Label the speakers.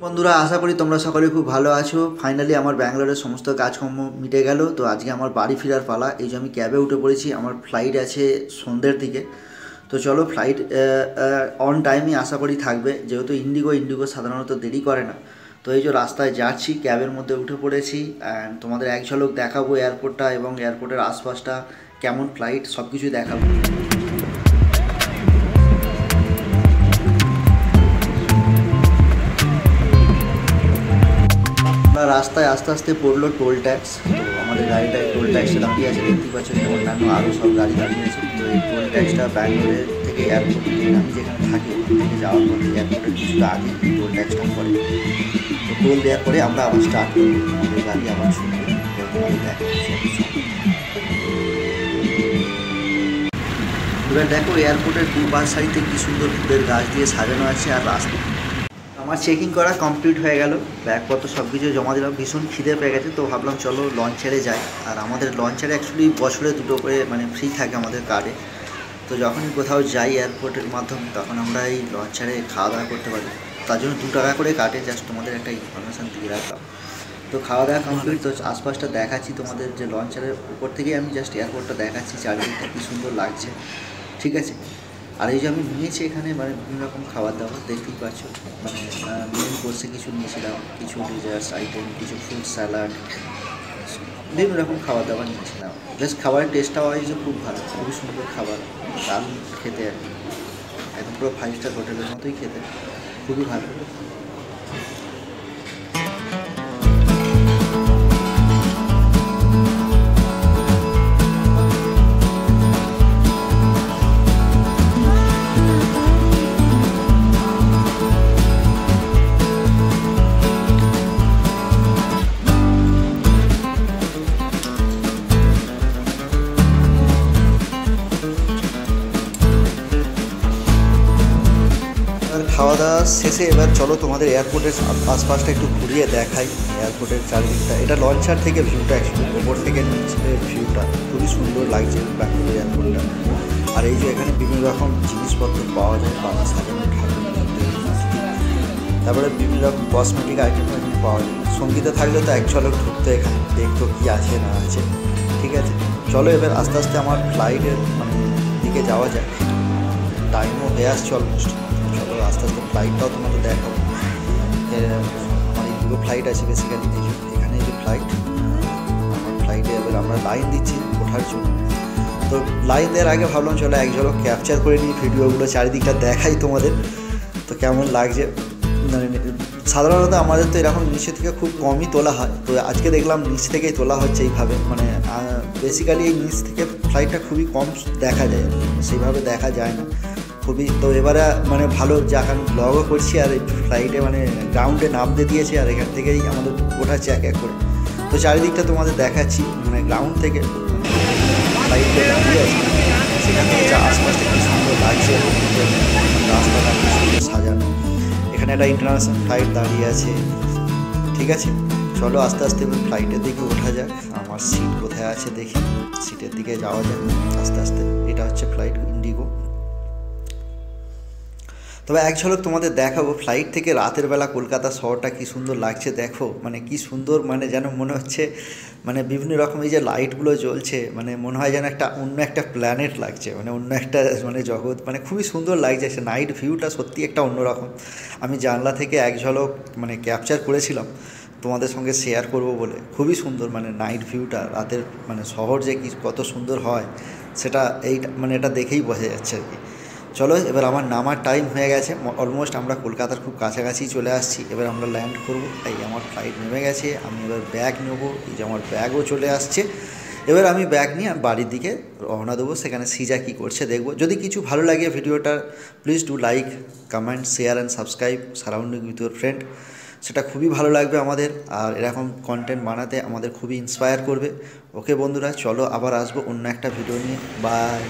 Speaker 1: বন্ধুরা, আশা করি তোমরা সকলে খুব ভালো আছো। ফাইনালি আমার ব্যাঙ্গালোরের সমস্ত কাজকর্ম মিটে গেল। তো আজকে আমার বাড়ি ফেরার পালা। এই যে আমি ক্যাবে উঠে পড়েছি, আমার ফ্লাইট আছে সন্ধ্যের দিকে। তো চলো, ফ্লাইট অন টাইমই আশা করি থাকবে, যেহেতু ইন্ডিগো সাধারণত দেরি করে না। তো এই যে রাস্তায় যাচ্ছি, ক্যাবের মধ্যে উঠে পড়েছি অ্যান্ড তোমাদের এক ঝলক দেখাবো এয়ারপোর্টটা এবং এয়ারপোর্টের আশপাশটা কেমন, ফ্লাইট সব কিছুই দেখাবো। রাস্তায় আস্তে আস্তে পড়লো টোল ট্যাক্স। তো আমাদের গাড়িটায় টোল ট্যাক্সটা দাঁড়িয়ে আছে, দেখতেই পাচ্ছ, যেমন অন্যান্য আরও সব গাড়ি দাঁড়িয়ে আছে। তো এই টোল ট্যাক্সটা ব্যাঙ্গালোরের থেকে এয়ারপোর্ট, আমি যেখানে থাকি ওখান থেকে যাওয়ার পথে এয়ারপোর্টের কিছুটা আগে এই টোল ট্যাক্সটা পড়ে। তো টোল দেওয়ার পরে আমরা আবার স্টার্ট করবো, আমাদের গাড়ি আবার শুনবো। এবার দেখো, এয়ারপোর্টের দুপাশ সাইডে কী সুন্দর ফুলের গাছ দিয়ে সাজানো আছে। আর রাস্তা আমার চেকিং করা কমপ্লিট হয়ে গেল, ব্যাগপত্র সব কিছু জমা দিলাম। ভীষণ খিদে পেয়ে গেছে, তো ভাবলাম চলো লঞ্চারে যাই। আর আমাদের লঞ্চারে অ্যাকচুয়ালি বছরে দুটো করে ফ্রি থাকে আমাদের কার্ডে। তো যখনই কোথাও যাই এয়ারপোর্টের মাধ্যমে, তখন আমরা এই লঞ্চারে খাওয়া দাওয়া করতে পারি। তার জন্য 2 টাকা করে কাটে, জাস্ট তোমাদের একটা ইনফরমেশান দিয়ে রাখলাম। তো খাওয়া দাওয়া কমপ্লিট। তো আশপাশটা দেখাচ্ছি তোমাদের, যে লঞ্চারের উপর থেকেই আমি জাস্ট এয়ারপোর্টটা দেখাচ্ছি, চারিদিকটা কী সুন্দর লাগছে, ঠিক আছে। আর এই যে আমি নিয়েছি এখানে বিভিন্ন রকম খাবার দাবার, দেখতেই পাচ্ছ। মেন কোর্সে কিছু নিয়েছিলাম, কিছু ডিজার্টস আইটেম, কিছু ফ্রুট স্যালাড, বিভিন্ন রকম খাবার দাবার নিয়েছিলাম। বেশ খাবারের টেস্টটাও হয়েছে খুব ভালো, খুবই সুন্দর খাবার, দারুণ খেতে আর কি। একদম পুরো 5 স্টার হোটেলের মতোই খেতে, খুবই ভালো। খাওয়া দাওয়া শেষে এবার চলো তোমাদের এয়ারপোর্টের আশপাশটা একটু ঘুরিয়ে দেখাই, এয়ারপোর্টের চারিদিকটা। এটা লঞ্চার থেকে ভিউটা, অ্যাকচুয়ালি ওপর থেকে নিচের ভিউটা খুবই সুন্দর লাগছে ব্যাঙ্গালোর এয়ারপোর্টটা। আর এই যে এখানে বিভিন্ন রকম জিনিসপত্র পাওয়া যায়, পাতা সাজানো, ঠাকুর, তারপরে বিভিন্ন রকম কসমেটিক আইটেম পাওয়া যায়। সঙ্গীতে থাকলে তো এক ঝলক ঢুকতো এখানে, দেখতো কী আছে না আছে, ঠিক আছে। চলো এবার আস্তে আস্তে আমার ফ্লাইটের দিকে যাওয়া যায়, টাইমও হয়ে আসছে অলমোস্ট। চলো আস্তে আস্তে ফ্লাইটটাও তোমাদের দেখাবো। দুটো ফ্লাইট আছে বেসিক্যালি, এখানে যে ফ্লাইট, আমার ফ্লাইটে এবার আমরা লাইন দিচ্ছি ওঠার জন্য। তো লাইন দেওয়ার আগে ভাবলাম চলো এক ঝলক ক্যাপচার করে নিই, ভিডিওগুলো চারিদিকটা দেখাই তোমাদের, তো কেমন লাগছে। সাধারণত আমাদের তো এরকম নিচে থেকে খুব কমই তোলা হয়, তো আজকে দেখলাম নিচ থেকেই তোলা হচ্ছে এইভাবে। বেসিক্যালি এই নিচ থেকে ফ্লাইটটা খুবই কম দেখা যায়, সেইভাবে দেখা যায় না খুবই। তো এবারে ভালো যাক, আমি ব্লগও করছি আর এই ফ্লাইটে গ্রাউন্ডে নামতে দিয়েছে, আর এখান থেকেই আমাদের ওঠাচ্ছে এক এক করে। তো চারিদিকটা তোমাদের দেখাচ্ছি, গ্রাউন্ড থেকে ফ্লাইটে দাঁড়িয়ে আছে, সেখান থেকে আশপাশটা কী সুন্দর লাগছে, রাস্তাটা কী সুন্দর সাজানো। এখানে একটা ইন্টারন্যাশনাল ফ্লাইট দাঁড়িয়ে আছে, ঠিক আছে। চলো আস্তে আস্তে ফ্লাইটের দিকে ওঠা যাক। আমার সিট কোথায় আছে দেখি, সিটের দিকে যাওয়া যাক আস্তে আস্তে। এটা হচ্ছে ফ্লাইট ইন্ডিগো। তবে এক ঝলক তোমাদের দেখাবো ফ্লাইট থেকে রাতের বেলা কলকাতা শহরটা কী সুন্দর লাগছে। দেখো কী সুন্দর, যেন মনে হচ্ছে বিভিন্ন রকম এই যে লাইটগুলো জ্বলছে, মনে হয় যেন অন্য একটা প্ল্যানেট লাগছে, অন্য একটা জগৎ, খুবই সুন্দর লাগছে। সে নাইট ভিউটা সত্যি একটা অন্যরকম। আমি জানলা থেকে এক ঝলক ক্যাপচার করেছিলাম তোমাদের সঙ্গে শেয়ার করব বলে। খুবই সুন্দর নাইট ভিউটা, রাতের শহর যে কত সুন্দর হয় সেটা এটা দেখেই বোঝা যাচ্ছে আর কি। চলো এবার আমার নামার টাইম হয়ে গেছে, অলমোস্ট আমরা কলকাতার খুব কাছাকাছি চলে আসছি। এবার আমরা ল্যান্ড করব, এই আমার ফ্লাইট নেমে গেছে। আমি এবার ব্যাগ নেব, এই যে আমার ব্যাগও চলে আসছে। এবার আমি ব্যাগ নিয়ে বাড়ির দিকে রওনা দেবো, সেখানে সিজা কী করছে দেখবো। যদি কিছু ভালো লাগে ভিডিওটা, please do like, comment, share and subscribe surrounding with your friend, সেটা খুবই ভালো লাগবে আমাদের। আর এরকম কন্টেন্ট বানাতে আমাদের খুবই ইন্সপায়ার করবে। ওকে বন্ধুরা, চলো আবার আসবো অন্য একটা ভিডিও নিয়ে। বাই।